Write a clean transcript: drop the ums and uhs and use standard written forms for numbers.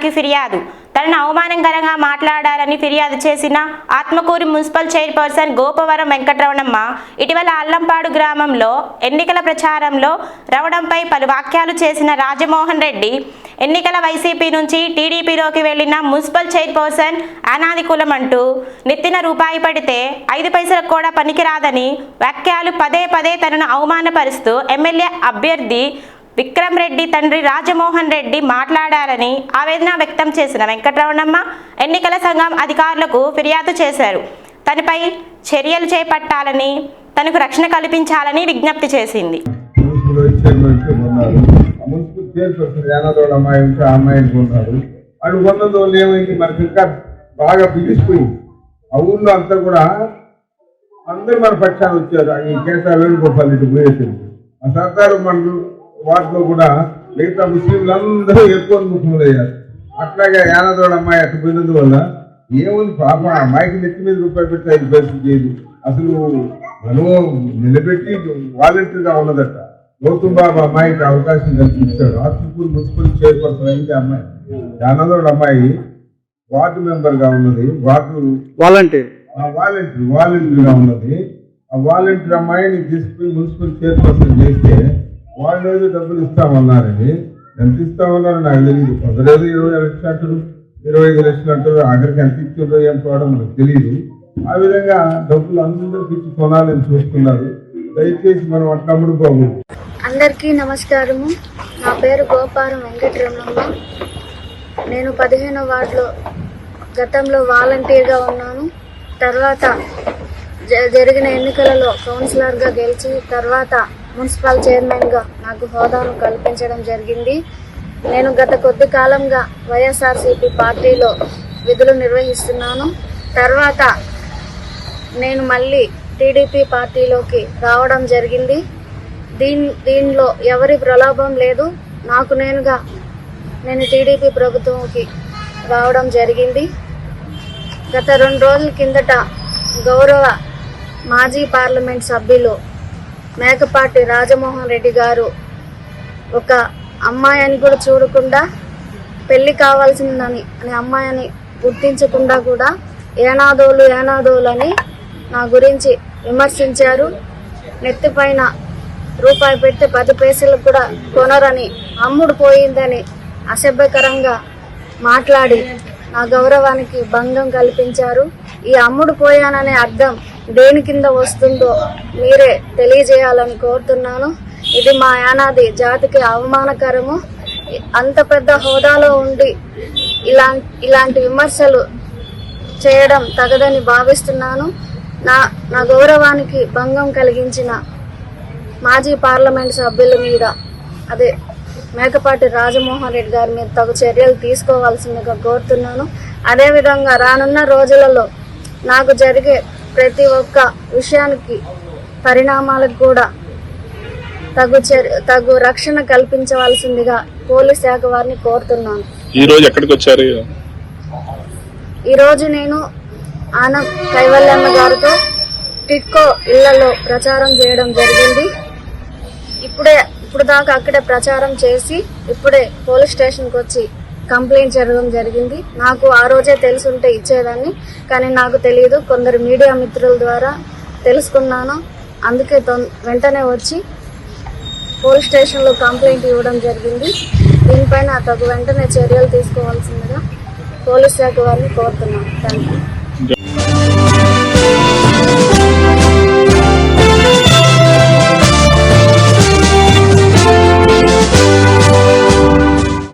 వారికి ఫిర్యాదు. తనను అవమానకరంగా మాట్లాడారని ఫిర్యాదు చేసిన ఆత్మకూరు మున్సిపల్ చైర్పర్సన్ గోపవరం వెంకటరమణమ్మ ఇటీవల అల్లంపాడు గ్రామంలో ఎన్నికల ప్రచారంలో రవడంపై పలు వ్యాఖ్యలు చేసిన రాజమోహన్ రెడ్డి ఎన్నికల వైసీపీ నుంచి టీడీపీలోకి వెళ్లిన మున్సిపల్ చైర్పర్సన్ అనాది కులం అంటూ నెత్తిన రూపాయి పడితే 5 పైసలకు కూడా పనికిరాదని వ్యాఖ్యలు పదే పదే తనను అవమానపరుస్తూ ఎమ్మెల్యే అభ్యర్థి విక్రమ్ రెడ్డి తండ్రి రాజమోహన్ రెడ్డి మాట్లాడారని ఆవేదన వ్యక్తం చేసిన వెంకటరమణమ్మ ఎన్నికల సంఘం అధికారులకు ఫిర్యాదు చేశారు. తనపై చర్యలు చేపట్టాలని, తనకు రక్షణ కల్పించాలని విజ్ఞప్తి చేసింది. అందరూ మన పక్షాలు వచ్చారు. ఈ కేసా వేణుగోపాల్ ఇటు పోయేసింది. ఆ సర్కారు మండలు వాటిలో కూడా మిగతా ముస్లింలందరూ ఎక్కువ ముఖ్యములయ్యారు. అట్లాగే యానాదోడ అమ్మాయి అటు పోయినందువల్ల ఏముంది పాప అమ్మాయికి నెత్తి మీద రూపాయి పెట్టి 5 పైసలు చేయదు. అసలు మనం నిలబెట్టి వాలంటీర్గా ఉన్నదట. గౌతమ్ బాబు అమ్మాయికి అవకాశం కల్పించాడు. ఆత్మకూరు మున్సిపల్ చైర్పర్సన్ అయితే అమ్మాయి యానాదోడ అమ్మాయి వార్డు మెంబర్ గా ఉన్నది. వాలంటీర్గా ఉన్నది. ఆ వాలంటీర్ అమ్మాయిని తీసుకుని మున్సిపల్ చైర్పర్సన్ చేస్తే వాళ్ళు ఏదో డబ్బులు ఇస్తామన్నారని, ఎంత ఇస్తామన్నారు నాకు తెలియదు. కొందరేదో 20 లక్షలు అంటారు, 25 లక్షలు అంటారు. ఆఖరికి ఎంత ఇచ్చిందో ఏం పోవడం మనకు తెలియదు. ఆ విధంగా డబ్బులు అందరికి ఇచ్చి కొనాలని చూస్తున్నారు. దయచేసి మనం అట్లా అమ్ముడుకోము. అందరికీ నమస్కారము. నా పేరు గోపారం వెంకటరమణమ్మ. నేను 15వ వార్డులో గతంలో వాలంటీర్గా ఉన్నాను. తర్వాత జరిగిన ఎన్నికలలో కౌన్సిలర్గా గెలిచి తర్వాత మున్సిపల్ చైర్మన్గా నాకు హోదాను కల్పించడం జరిగింది. నేను గత కొద్ది కాలంగా వైఎస్ఆర్సీపీ పార్టీలో విధులు నిర్వహిస్తున్నాను. తర్వాత నేను మళ్ళీ టీడీపీ పార్టీలోకి రావడం జరిగింది. దీనిలో ఎవరి ప్రలోభం లేదు. నాకు నేను టీడీపీ ప్రభుత్వంకి రావడం జరిగింది. గత 2 రోజుల కిందట గౌరవ మాజీ పార్లమెంట్ సభ్యులు మేకపాటి రాజమోహన్ రెడ్డి గారు ఒక అమ్మాయిని కూడా చూడకుండా, పెళ్లి కావాల్సిందని అనే అమ్మాయిని గుర్తించకుండా కూడా ఏనాదోలు అని నా గురించి విమర్శించారు. నెత్తిపైన రూపాయి పెట్టి 10 పైసలకు కూడా కొనరని, అమ్ముడు పోయిందని అసభ్యకరంగా మాట్లాడి నా గౌరవానికి భంగం కల్పించారు. ఈ అమ్ముడు పోయాననే అర్థం దేని కింద వస్తుందో మీరే తెలియజేయాలని కోరుతున్నాను. ఇది మా యానాది జాతికి అవమానకరము. అంత పెద్ద హోదాలో ఉండి ఇలాంటి విమర్శలు చేయడం తగదని భావిస్తున్నాను. నా గౌరవానికి భంగం కలిగించిన మాజీ పార్లమెంట్ సభ్యుల మీద, అదే మేకపాటి రాజమోహన్ రెడ్డి గారి మీద తగు చర్యలు తీసుకోవాల్సిందిగా కోరుతున్నాను. అదేవిధంగా రానున్న రోజులలో నాకు జరిగే ప్రతి ఒక్క విషయానికి, పరిణామాలకు కూడా తగు రక్షణ కల్పించవలసిందిగా పోలీస్ శాఖ వారిని కోరుతున్నాను. ఈరోజు నేను ఆనం కైవల్యమ్మ గారితో టిట్కో ఇళ్లలో ప్రచారం చేయడం జరిగింది. ఇప్పుడు దాకా అక్కడే ప్రచారం చేసి ఇప్పుడే పోలీస్ స్టేషన్కి వచ్చి కంప్లైంట్ జరగడం జరిగింది. నాకు ఆ రోజే తెలుసుంటే ఇచ్చేదాన్ని, కానీ నాకు తెలియదు. కొందరు మీడియా మిత్రుల ద్వారా తెలుసుకున్నాను. అందుకే వెంటనే వచ్చి పోలీస్ స్టేషన్లో కంప్లైంట్ ఇవ్వడం జరిగింది. దీనిపైన తగు వెంటనే చర్యలు తీసుకోవాల్సిందిగా పోలీస్ శాఖ వారిని కోరుతున్నాను. Thank you.